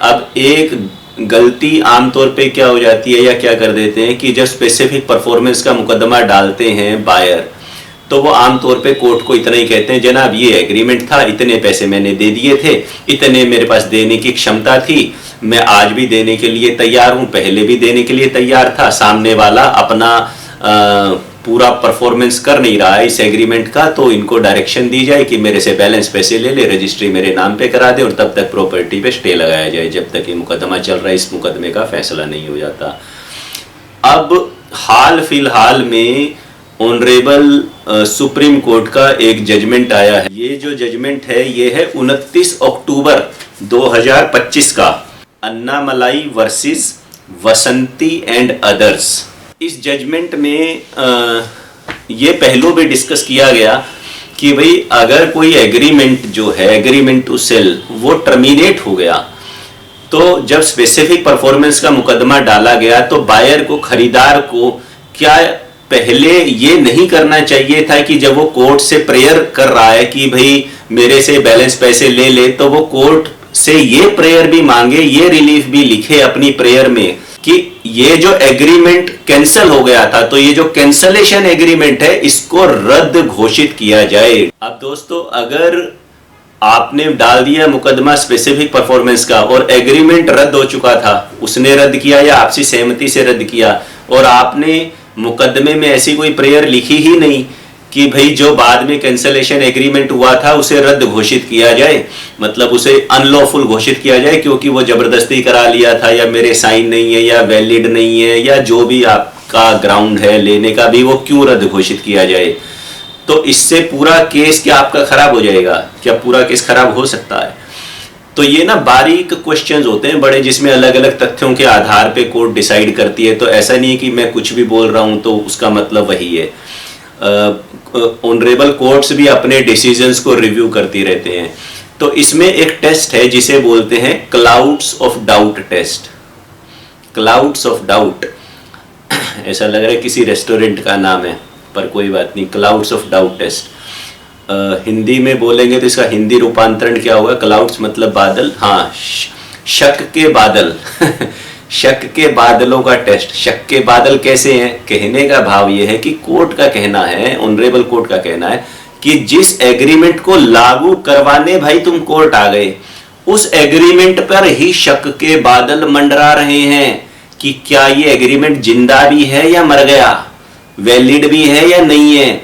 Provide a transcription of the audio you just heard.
अब एक गलती आमतौर पे क्या हो जाती है या क्या कर देते हैं कि जब स्पेसिफिक परफॉर्मेंस का मुकदमा डालते हैं बायर, तो वो आमतौर पे कोर्ट को इतना ही कहते हैं, जनाब ये एग्रीमेंट था, इतने पैसे मैंने दे दिए थे, इतने मेरे पास देने की क्षमता थी, मैं आज भी देने के लिए तैयार हूं, पहले भी देने के लिए तैयार था, सामने वाला अपना पूरा परफॉर्मेंस कर नहीं रहा है इस एग्रीमेंट का, तो इनको डायरेक्शन दी जाए कि मेरे से बैलेंस पैसे ले ले, रजिस्ट्री मेरे नाम पे करा दे और तब तक प्रॉपर्टी पे स्टे लगाया जाए जब तक ये मुकदमा चल रहा है, इस मुकदमे का फैसला नहीं हो जाता। अब हाल फिलहाल में ऑनरेबल सुप्रीम कोर्ट का एक जजमेंट आया है। ये जो जजमेंट है ये है 29 अक्टूबर 2025 का, अन्नामलाई वर्सेस वसंती एंड अदर्स। इस जजमेंट में ये पहलू भी डिस्कस किया गया कि भाई अगर कोई एग्रीमेंट जो है, एग्रीमेंट टू सेल, वो टर्मिनेट हो गया, तो जब स्पेसिफिक परफॉर्मेंस का मुकदमा डाला गया तो बायर को, खरीदार को क्या पहले ये नहीं करना चाहिए था कि जब वो कोर्ट से प्रेयर कर रहा है कि भाई मेरे से बैलेंस पैसे ले ले, तो वो कोर्ट से ये प्रेयर भी मांगे, ये रिलीफ भी लिखे अपनी प्रेयर में कि ये जो एग्रीमेंट कैंसिल हो गया था, तो ये जो कैंसलेशन एग्रीमेंट है इसको रद्द घोषित किया जाए। अब दोस्तों, अगर आपने डाल दिया मुकदमा स्पेसिफिक परफॉर्मेंस का और एग्रीमेंट रद्द हो चुका था, उसने रद्द किया या आपसी सहमति से रद्द किया, और आपने मुकदमे में ऐसी कोई प्रेयर लिखी ही नहीं कि भाई जो बाद में कैंसलेशन एग्रीमेंट हुआ था उसे रद्द घोषित किया जाए, मतलब उसे अनलॉफुल घोषित किया जाए क्योंकि वो जबरदस्ती करा लिया था, या मेरे साइन नहीं है, या वैलिड नहीं है, या जो भी आपका ग्राउंड है लेने का भी, वो क्यों रद्द घोषित किया जाए। तो इससे पूरा केस क्या आपका खराब हो जाएगा? क्या पूरा केस खराब हो सकता है? तो ये ना बारीक क्वेश्चंस होते हैं बड़े, जिसमें अलग अलग तथ्यों के आधार पे कोर्ट डिसाइड करती है। तो ऐसा नहीं है कि मैं कुछ भी बोल रहा हूं तो उसका मतलब वही है। ऑनरेबल कोर्ट्स भी अपने डिसीजंस को रिव्यू करती रहते हैं। तो इसमें एक टेस्ट है जिसे बोलते हैं clouds of doubt test. Clouds of doubt, ऐसा लग रहा है किसी रेस्टोरेंट का नाम है, पर कोई बात नहीं। Clouds of doubt test Hindi में बोलेंगे तो इसका हिंदी रूपांतरण क्या होगा? क्लाउड्स मतलब बादल, हाँ, शक के बादल शक के बादलों का टेस्ट। शक के बादल कैसे हैं? कहने का भाव यह है कि कोर्ट का कहना है, ऑनरेबल कोर्ट का कहना है कि जिस एग्रीमेंट को लागू करवाने भाई तुम कोर्ट आ गए, उस एग्रीमेंट पर ही शक के बादल मंडरा रहे हैं कि क्या ये एग्रीमेंट जिंदा भी है या मर गया, वैलिड भी है या नहीं है।